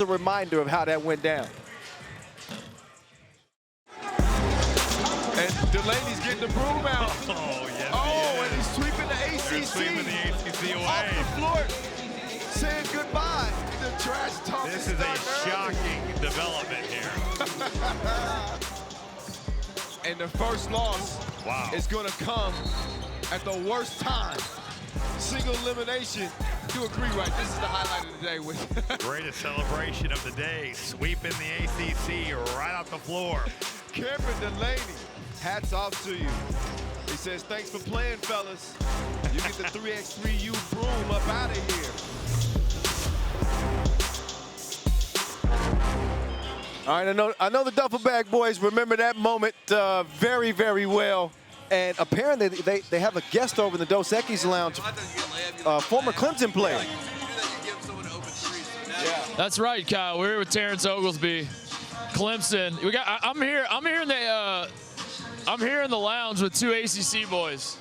A reminder of how that went down. And Delaney's getting the broom out. Oh, yes. Oh, and he's sweeping the ACC. They're sweeping the ACC away. Off the floor, saying goodbye. The trash talk. This is a shocking development here. And the first loss is going to come at the worst time. Single elimination. You agree, right? This is the highlight of the day. With Greatest celebration of the day, sweeping the ACC right off the floor. Cameron Delaney, hats off to you. He says, thanks for playing, fellas. You get the 3x3U broom up out of here. All right, I know the Duffel Bag Boys remember that moment very, very well. And apparently they have a guest over in the Dos Equis Lounge, former Clemson player. That's right, Kyle. We're here with Terrence Oglesby, Clemson. I'm here in the lounge with two ACC boys.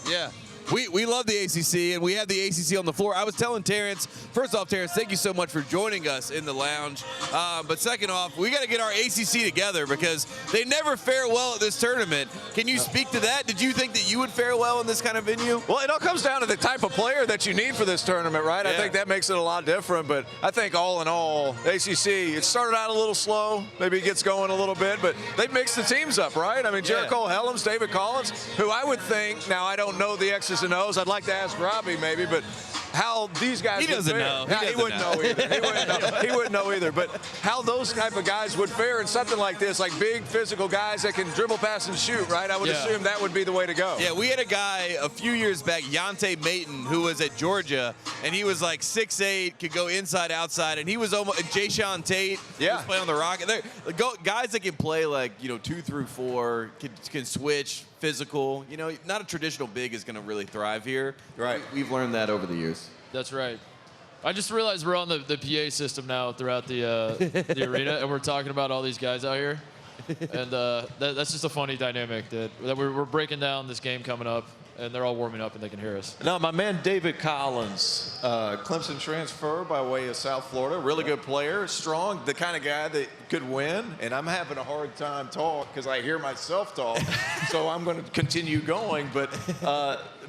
Yeah. We love the ACC, and we have the ACC on the floor. I was telling Terrence, first off, Terrence, thank you so much for joining us in the lounge. But second off, we got to get our ACC together because they never fare well at this tournament. Can you speak to that? Did you think that you would fare well in this kind of venue? Well, it all comes down to the type of player that you need for this tournament, right? Yeah. I think that makes it a lot different. But I think all in all, ACC, it started out a little slow. Maybe it gets going a little bit, but they mixed the teams up, right? I mean, Jericho Helms, David Collins, who I would think, now I don't know the X's and O's. I'd like to ask Robbie maybe, but how these guys He doesn't know. He wouldn't know either. He wouldn't know either. But how those type of guys would fare in something like this, like big physical guys that can dribble, pass, and shoot, right? I would assume that would be the way to go. Yeah, we had a guy a few years back, Yante Mayton, who was at Georgia, and he was like 6'8", could go inside, outside, and he was almost Jayshawn Tate. Was playing on the Rocket. They're guys that can play like 2 through 4, can switch. Physical, not a traditional big is going to really thrive here. Right. We've learned that over the years. That's right. I just realized we're on the PA system now throughout the arena, and we're talking about all these guys out here. And that's just a funny dynamic that we're breaking down this game coming up, and they're all warming up and they can hear us. Now, my man David Collins, Clemson transfer by way of South Florida, really good player, strong, the kind of guy that could win. And I'm having a hard time talk because I hear myself talk, so I'm going to continue going. But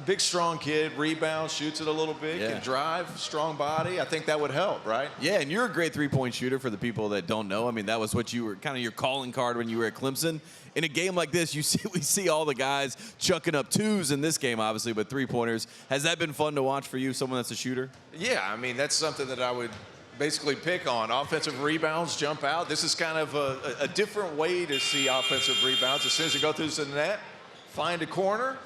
big, strong kid, rebounds, shoots it a little bit, can drive, strong body. I think that would help, right? Yeah, and you're a great three-point shooter for the people that don't know. I mean, that was what you were kind of your calling card when you were at Clemson. In a game like this, we see all the guys chucking up twos in this game, obviously, but three-pointers. Has that been fun to watch for you, someone that's a shooter? Yeah, I mean, that's something that I would basically pick on. Offensive rebounds, jump out. This is kind of a different way to see offensive rebounds. As soon as you go through the net, find a corner.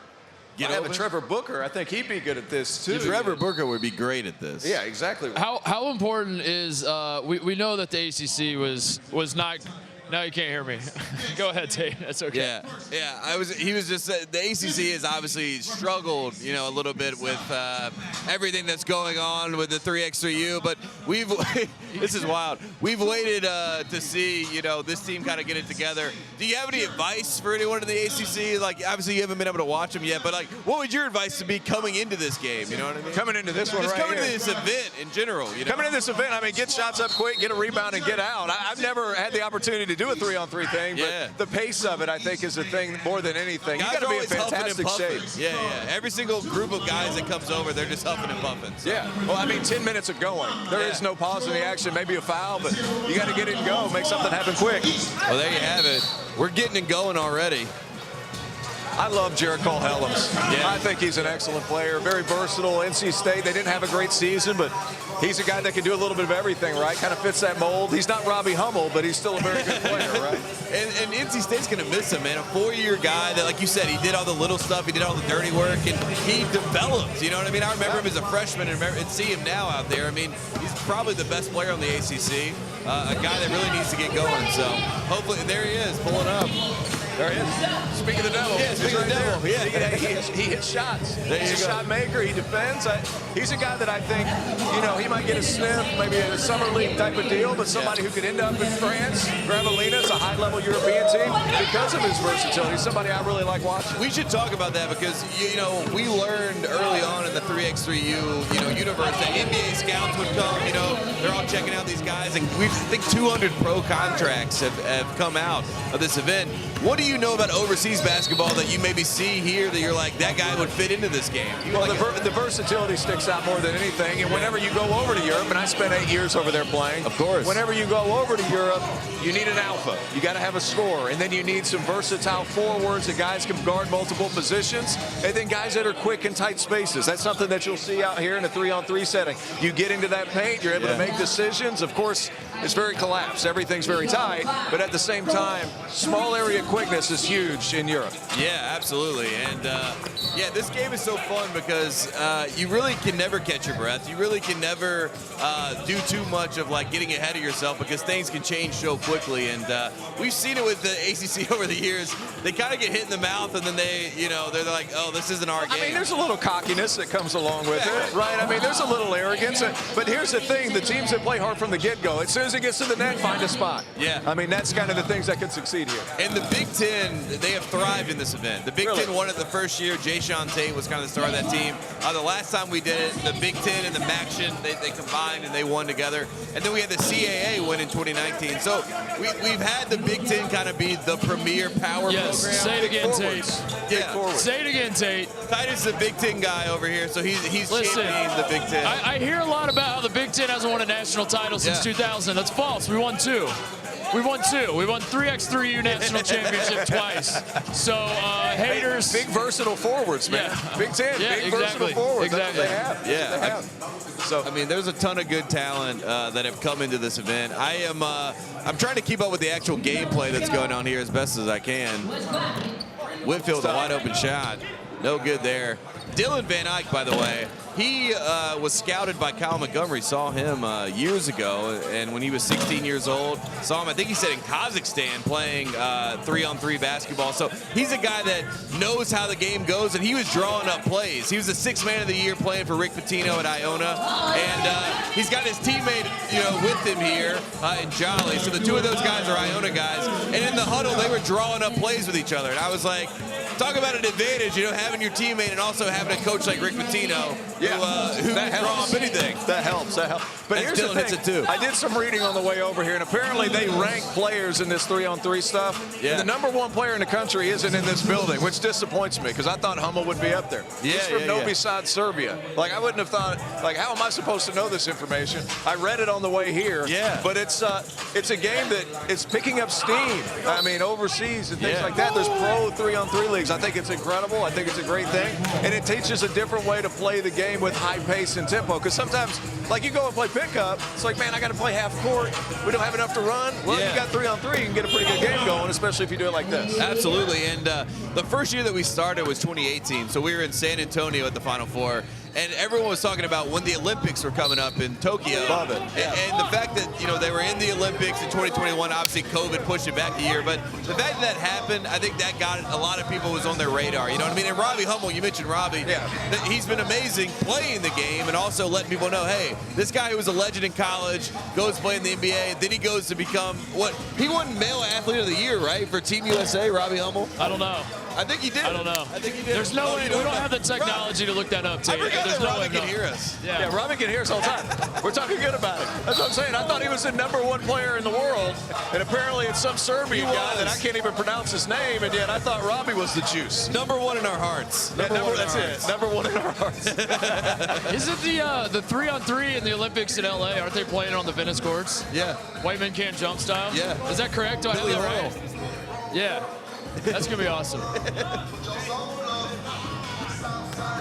Get over. Trevor Booker, I think he'd be good at this, too. Trevor Booker would be great at this. Yeah, exactly. How important is, we know that the ACC was not. Now you can't hear me. Go ahead, Tate. That's okay. Yeah. He was just the ACC has obviously struggled, a little bit with everything that's going on with the 3x3U. But this is wild. We've waited to see, this team kind of get it together. Do you have any advice for anyone in the ACC? Like, obviously you haven't been able to watch them yet, but like, what would your advice to be coming into this game? You know what I mean? Coming into this one, just right coming here. into this event in general. Coming into this event, I mean, get shots up quick, get a rebound, and get out. I've never had the opportunity to do a 3-on-3 thing, but the pace of it, I think, is the thing more than anything. You got to be in fantastic shape. Yeah. Every single group of guys that comes over, they're just huffing and puffing. So. Yeah. Well, I mean, 10 minutes of going. There is no pause in the action, maybe a foul, but you got to get it and go, make something happen quick. Well, there you have it. We're getting it going already. I love Jericho Helms. Yeah. I think he's an excellent player, very versatile. NC State, they didn't have a great season, but he's a guy that can do a little bit of everything, right? Kind of fits that mold. He's not Robbie Hummel, but he's still a very good player, right? And NC State's going to miss him, man. A 4-year guy that, like you said, he did all the little stuff, he did all the dirty work, and he developed, you know what I mean? I remember him as a freshman and see him now out there. I mean, he's probably the best player on the ACC, a guy that really needs to get going. So hopefully, there he is, pulling up. There he is. Speaking of the devil. Yeah, speaking of the devil. Yeah. He hits shots. There He's you a go. shot maker. He defends. He's a guy that I think, he might get a sniff, maybe a summer league type of deal, but somebody who could end up in France. Gravellina's a high-level European team because of his versatility. Somebody I really like watching. We should talk about that because, we learned early on in the 3x3U, universe that NBA scouts would come, they're all checking out these guys, and I think 200 pro contracts have come out of this event. What do you know about overseas basketball that you maybe see here that you're like, that guy would fit into this game? Well, the versatility sticks out more than anything, and whenever you go over to Europe, and I spent 8 years over there playing. Of course. Whenever you go over to Europe, you need an alpha. You got to have a scorer, and then you need some versatile forwards that guys can guard multiple positions, and then guys that are quick in tight spaces. That's something that you'll see out here in a 3-on-3 setting. You get into that paint, you're able to make decisions. Of course, it's very collapsed. Everything's very tight, but at the same time, small area quickness is huge in Europe. Yeah, absolutely. And, this game is so fun because you really can never catch your breath. You really can never do too much of, getting ahead of yourself because things can change so quickly. And we've seen it with the ACC over the years. They kind of get hit in the mouth, and then they're like, oh, this isn't our game. I mean, there's a little cockiness that comes along with it, right? I mean, there's a little arrogance. But here's the thing. The teams that play hard from the get-go, as soon as it gets to the net, find a spot. Yeah. I mean, that's kind of the things that can succeed here. And the Big Ten, they have thrived in this event. The Big Ten won it the first year. Jay Sean Tate was kind of the star of that team. The last time we did it, the Big Ten and the MAAC, they combined and they won together. And then we had the CAA win in 2019. So we've had the Big Ten kind of be the premier power program. Say it again, Tate. Yeah. Say it again, Tate. Titus is the Big Ten guy over here, so he's championing the Big Ten. I hear a lot about how the Big Ten hasn't won a national title since 2000. That's false. We won 2. We won 2. We won 3x3U national championship twice. So haters. Big versatile forwards, man. Yeah. Big Ten, big versatile forwards. Exactly. That's what they have. Yeah. So I mean, there's a ton of good talent that have come into this event. I'm trying to keep up with the actual gameplay that's going on here as best as I can. Whitfield, a wide open shot. No good there. Dylan Van Eyck, by the way, he was scouted by Kyle Montgomery, saw him years ago, and when he was 16 years old, saw him, I think he said in Kazakhstan, playing 3-on-3 basketball. So he's a guy that knows how the game goes, and he was drawing up plays. He was the 6th man of the year playing for Rick Pitino at Iona, and he's got his teammate, with him here in Jolly. So the two of those guys are Iona guys, and in the huddle, they were drawing up plays with each other, and I was like, talk about an advantage, having your teammate and also having a coach like Rick Pitino who can draw up anything. That helps. But here's the hits thing. it too. I did some reading on the way over here, and apparently they rank players in this 3-on-3 stuff. Yeah. And the number 1 player in the country isn't in this building, which disappoints me because I thought Hummel would be up there. He's from Novi Sad, Serbia. I wouldn't have thought, how am I supposed to know this information? I read it on the way here. Yeah. But it's a game that it's picking up steam. I mean, overseas and things like that. There's pro 3-on-3 leagues. I think it's incredible. I think it's a great thing. And it teaches a different way to play the game with high pace and tempo. Because sometimes, you go and play pickup, it's like, man, I got to play half court. We don't have enough to run. Well, you got 3-on-3, you can get a pretty good game going, especially if you do it like this. Absolutely. And the first year that we started was 2018. So we were in San Antonio at the Final Four. And everyone was talking about when the Olympics were coming up in Tokyo. Love it. Yeah. And the fact that, they were in the Olympics in 2021, obviously COVID pushed it back a year. But the fact that happened, I think that got a lot of people was on their radar. You know what I mean? And Robbie Hummel, you mentioned Robbie. Yeah. He's been amazing playing the game and also letting people know, hey, this guy who was a legend in college goes to play in the NBA. Then he goes to become he won Male Athlete of the Year, right? For Team USA, Robbie Hummel? I don't know. I think he did. I don't know. I think he did. There's no way. We don't have the technology to look that up, Tate. I forgot There's that no way. Robbie can hear us. Yeah. Robbie can hear us all the time. We're talking good about it. That's what I'm saying. I thought he was the number 1 player in the world, and apparently it's some Serbian guy that I can't even pronounce his name, and yet I thought Robbie was the juice. Number 1 in our hearts. That's it. Number 1 in our hearts. Isn't the 3-on-3 in the Olympics in LA? Aren't they playing it on the Venice courts? Yeah. White men can't jump style. Yeah. Is that correct? Do I have that right? Yeah. That's gonna be awesome.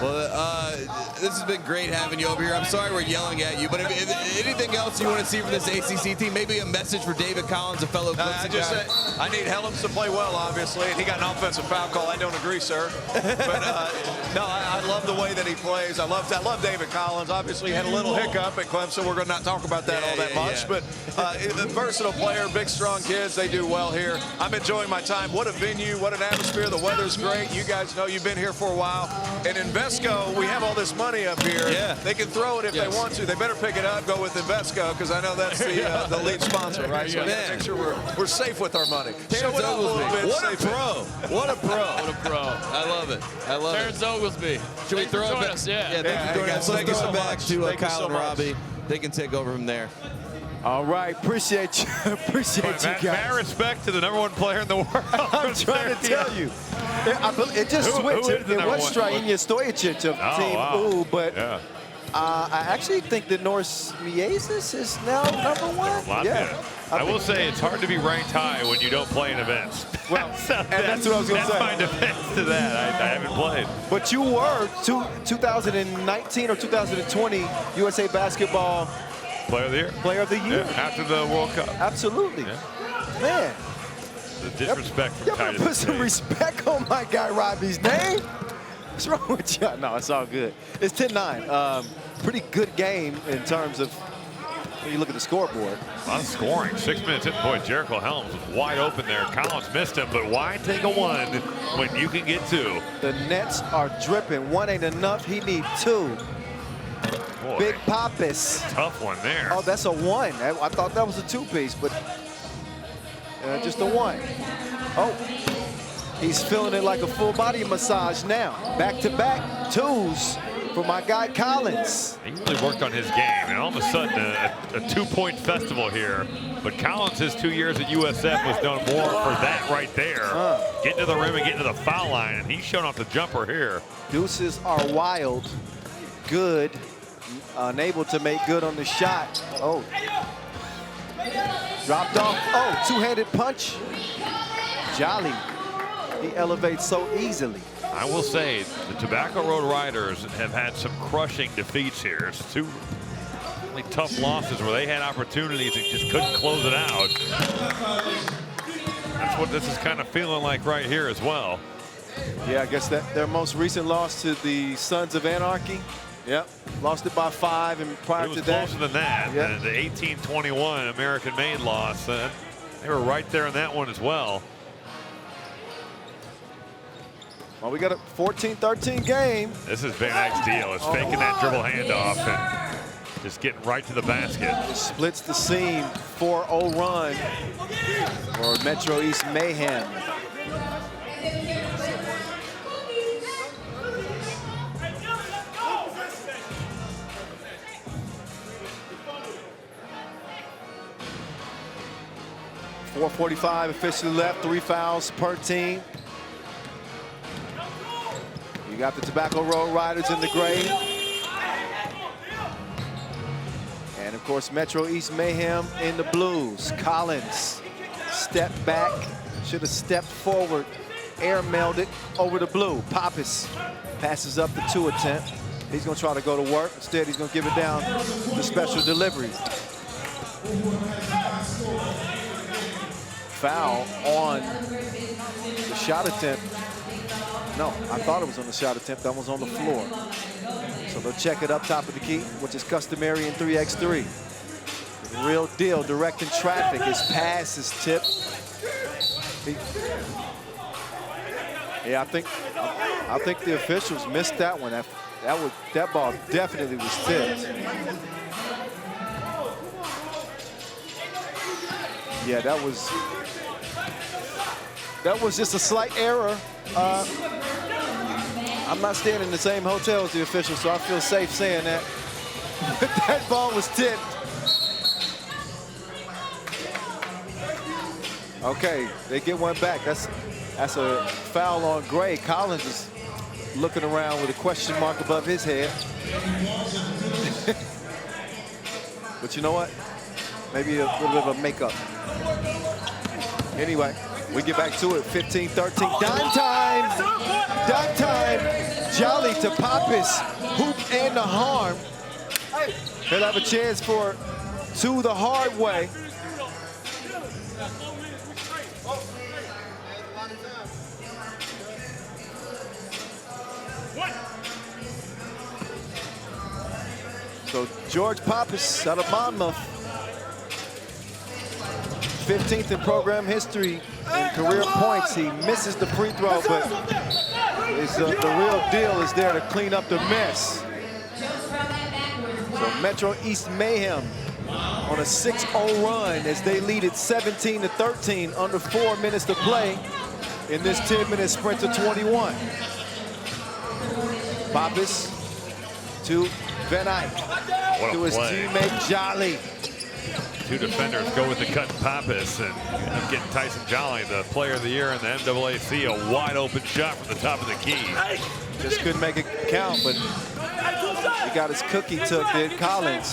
Well, this has been great having you over here. I'm sorry we're yelling at you, but if anything else you want to see from this ACC team, maybe a message for David Collins, a fellow Clemson guy. I need Helms to play well, obviously, and he got an offensive foul call. I don't agree, sir. But no, I love the way that he plays. I love David Collins. Obviously, had a little hiccup at Clemson. We're going to not talk about that all that much. But a versatile player, big, strong kids. They do well here. I'm enjoying my time. What a venue, what an atmosphere. The weather's great. You guys know you've been here for a while. And Invesco, we have all this money up here. Yeah. They can throw it if they want to. They better pick it up, go with Invesco, because I know that's the lead sponsor, right? So we got to make sure we're safe with our money. Show it up a little bit. What a pro. What a pro. What a pro. I love it. I love Terrence it. Oglesby. Should we throw it back? Us? Yeah. Thank you for joining us. Let's Thank you throw so it back much. to Thank you Kyle so and much. Robbie. They can take over from there. All right, appreciate you. Appreciate you Mad guys. respect to the #1 player in the world. I'm trying to tell you. It just Who switched. is the It was #1? Strahinja Stojacic of Oh, Team wow. Ooh, but Yeah. I actually think that Norris Miasis is now #1. Yeah. I will say it's hard to be ranked high when you don't play in events. Well, and that's what I was going to say. That's my defense to that. I haven't played. But you were 2019 or 2020 USA Basketball Player of the year. Player of the Year. Yeah, after the World Cup. Absolutely. Yeah. Man, The disrespect from you better Titus. put some State. respect on my guy Robbie's name. What's wrong with you? No, it's all good. It's 10-9. Pretty good game in terms of when you look at the scoreboard. A lot of scoring. 6 minutes in. Boy, Jericho Helms was wide open there. Collins missed him, but why take a 1 when you can get 2? The Nets are dripping. 1 ain't enough. He need 2. Boy, Big Pappas. tough one there. Oh, that's a 1. I thought that was a 2-piece, but just a 1. Oh, he's feeling it like a full body massage now. Back-to-back 2s for my guy Collins. He really worked on his game, and all of a sudden a 2-point festival here. But Collins, his 2 years at USF, was known more for that right there. Getting to the rim and getting to the foul line, and he's showing off the jumper here. Deuces are wild, good, unable to make good on the shot. Oh, dropped off. Oh, two-handed punch. Jolly, he elevates so easily. I will say the Tobacco Road Riders have had some crushing defeats here. It's 2 really tough losses where they had opportunities and just couldn't close it out. That's what this is kind of feeling like right here as well. Yeah, I guess that their most recent loss to the Sons of Anarchy. Yep, lost it by 5, and prior It was to that, closer than that. Yeah. The 18-21 American-made loss. They were right there in that one as well. well, we got a 14-13 game. This is Van Eyck's deal. It's faking that dribble handoff and just getting right to the basket. It splits the seam, 4-0 run for Metro East Mayhem. .445 officially left, 3 fouls per team. You got the Tobacco Road Riders in the gray. And of course, Metro East Mayhem in the blues. Collins, step back, should have stepped forward, air melded over the blue. Pappas passes up the 2 attempt. He's gonna try to go to work. Instead, he's gonna give it down to special delivery. Foul on the shot attempt. No, I thought it was on the shot attempt. That was on the floor. So they'll check it up top of the key, which is customary in 3x3. The real deal, directing traffic. His pass is tipped. Yeah, I think the officials missed that one. That ball definitely was tipped. Yeah, that was just a slight error. I'm not staying in the same hotel as the officials, so I feel safe saying that. That ball was tipped. Okay, they get one back. That's a foul on Gray. Collins is looking around with a question mark above his head. But you know what? Maybe a little bit of a makeup. Anyway, We get back to it, 15-13. Dime time! Dime time! Jolly to Pappas. Hoop and the harm. He'll have a chance for two the hard way. So George Pappas out of Monmouth, 15th in program history in career points. He misses the free throw, but the real deal is there to clean up the mess. So Metro East Mayhem on a 6-0 run as they lead it 17-13, under 4 minutes to play in this 10-minute sprint to 21. Pappas to Van Eyck, to his teammate Jolly. Two defenders go with the cut Pappas and end up getting Tyson Jolly, the player of the year in the MAAC, a wide open shot from the top of the key. Just couldn't make it count, but he got his cookie took, did Collins.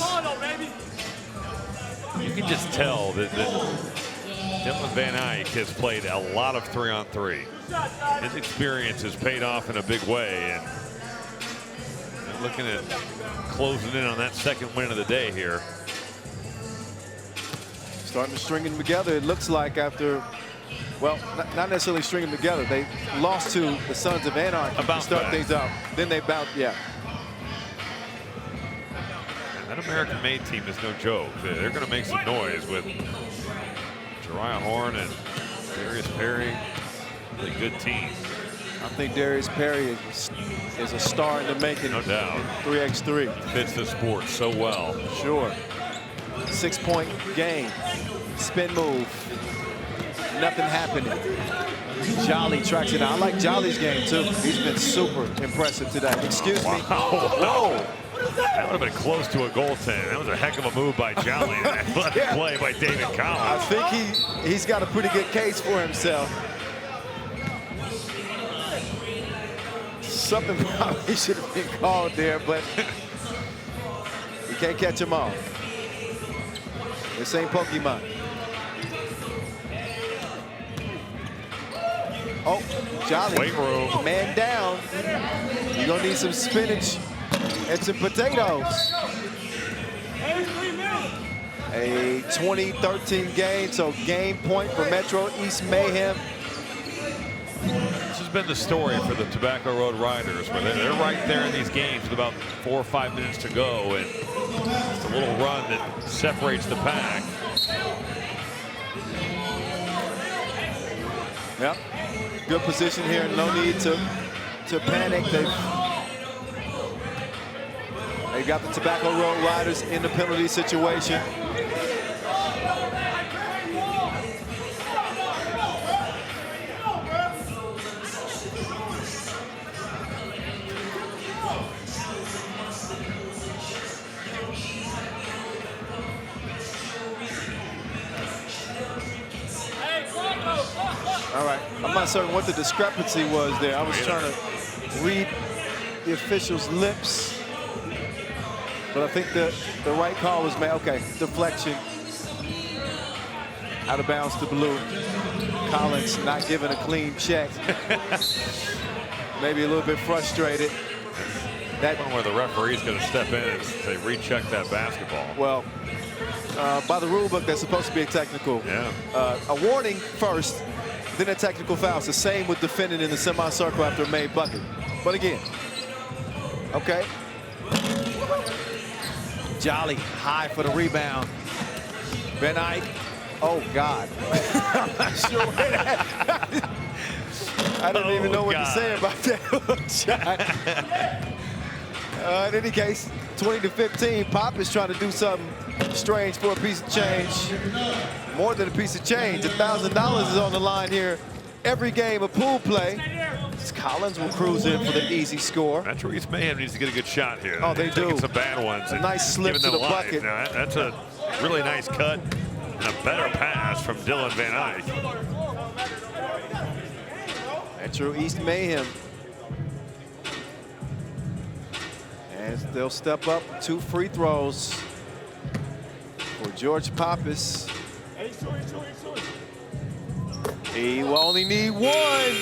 You can just tell that Dylan Van Eyck has played a lot of 3-on-3. His experience has paid off in a big way, and they're looking at closing in on that second win of the day here. Starting to string them together, it looks like, after, well, not necessarily string them together. They lost to the Sons of Anarchy to start things out. Then they bounced, yeah. And that American-made team is no joke. They're going to make some noise with Jariah Horn and Darius Perry. Really good team. I think Darius Perry is a star in the making. No doubt. 3x3. Fits the sport so well. Sure. 6-point game. Spin move. Nothing happening. Jolly tracks it out. I like Jolly's game too. He's been super impressive today. Excuse me. Whoa. That would have been close to a goaltend. That was a heck of a move by Jolly. Yeah. Play by David Collins. I think he's got a pretty good case for himself. Something probably should have been called there, but you can't catch them all. This ain't Pokemon. Oh, Jolly, weight room. Man down. You're gonna need some spinach and some potatoes. A 20-13 game, so game point for Metro East Mayhem. This has been the story for the Tobacco Road Riders, where they're right there in these games with about 4 or 5 minutes to go, and it's a little run that separates the pack. Yep, good position here. No need to panic. They got the Tobacco Road Riders in the penalty situation. All right, I'm not certain what the discrepancy was there. I was trying to read the official's lips, but I think the right call was made. Okay, deflection. Out of bounds to blue. Collins not giving a clean check. Maybe a little bit frustrated. That one where the referee's going to step in and say, recheck that basketball. Well, by the rule book, that's supposed to be a technical. Yeah. A warning first, then a technical foul. It's the same with defending in the semicircle after a made bucket. But again, okay. Jolly high for the rebound. Van Eyck. Oh, God. I'm not sure where that. I don't even know what to say about that shot. In any case, 20-15. Pop is trying to do something strange for a piece of change. More than a piece of change. $1,000 is on the line here. Every game of pool play. Collins will cruise in for the easy score. Metro East Mayhem needs to get a good shot here. Oh, they do. Some bad ones. A nice slip to the bucket. Now, that's a really nice cut and a better pass from Dylan Van Eyck. Metro East Mayhem. And they'll step up 2 free throws for George Pappas. He will only need one.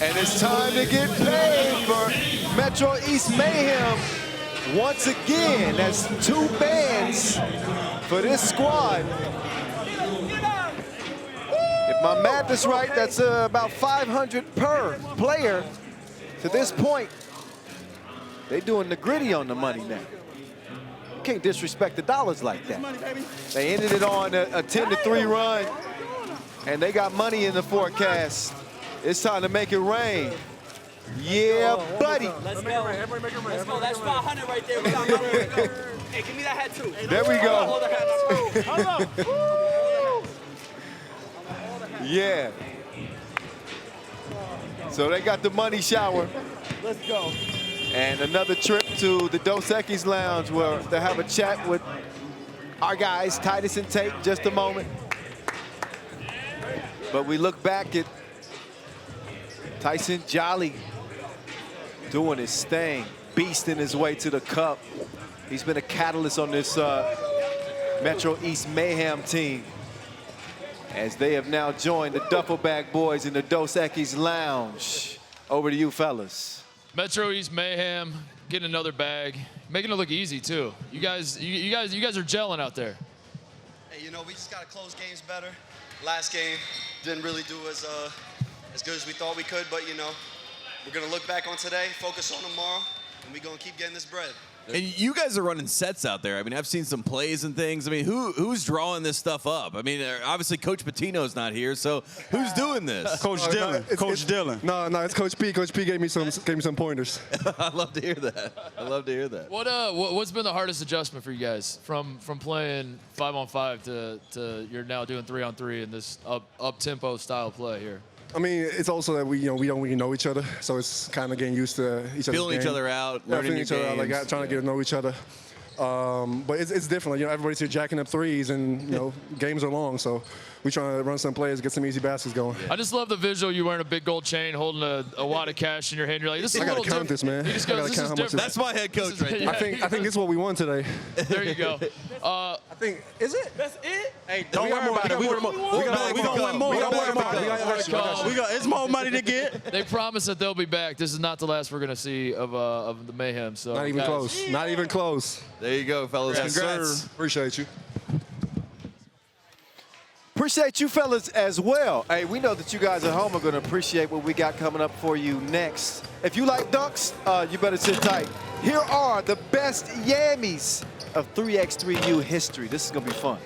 And it's time to get paid for Metro East Mayhem. Once again, that's 2 bands for this squad. If my math is right, that's about 500 per player to this point. They doing the gritty on the money now. You can't disrespect the dollars like that. They ended it on a 10-3 run, and they got money in the forecast. It's time to make it rain. Yeah, buddy. Let's go. Let's go. That's 500 right there. We got money. Hey, give me that hat too. There we go. Hold the hat up. Yeah. So they got the money shower. Let's go. And another trip to the Dos Equis Lounge where they'll have a chat with our guys, Titus and Tate, in just a moment. But we look back at Tyson Jolly doing his thing, beasting his way to the cup. He's been a catalyst on this Metro East Mayhem team as they have now joined the Duffel Bag Boys in the Dos Equis Lounge. Over to you, fellas. Metro East Mayhem getting another bag, making it look easy too. You guys are gelling out there. Hey, you know, we just gotta close games better. Last game didn't really do as good as we thought we could, but you know, we're gonna look back on today, focus on tomorrow, and we're gonna keep getting this bread. And you guys are running sets out there. I mean, I've seen some plays and things. I mean, who's drawing this stuff up? I mean, obviously Coach Patino's not here, so who's doing this? Coach Dillon. Coach Dillon. No, it's Coach P. Coach P gave me some pointers. I love to hear that. I love to hear that. What's been the hardest adjustment for you guys from playing 5-on-5 to you're now doing 3-on-3 in this up tempo style play here? I mean, it's also that we don't really know each other, so it's kind of getting used to each other. Feeling each other out, learning each other out, like trying to get to know each other. But it's different. You know, everybody's here jacking up threes, and you know, games are long, so we trying to run some plays, get some easy baskets going. I just love the visual. You wearing a big gold chain, holding a wad of cash in your hand. You're like, this is I gotta count this, man. You just I go, gotta this count is how much different. That's my head coach right there. I think this is what we won today. There you go. I think, is it? That's it? Hey, don't worry about it. We gonna win more. We got more money. It's more money to get. They promise that they'll be back. This is not the last we're gonna see of the Mayhem. So Not even guys, close. Not even close. There you go, fellas. Yes, Congrats. sir. Appreciate you. Appreciate you fellas as well. Hey, we know that you guys at home are going to appreciate what we got coming up for you next. If you like dunks, you better sit tight. Here are the best yammies of 3x3U history. This is going to be fun.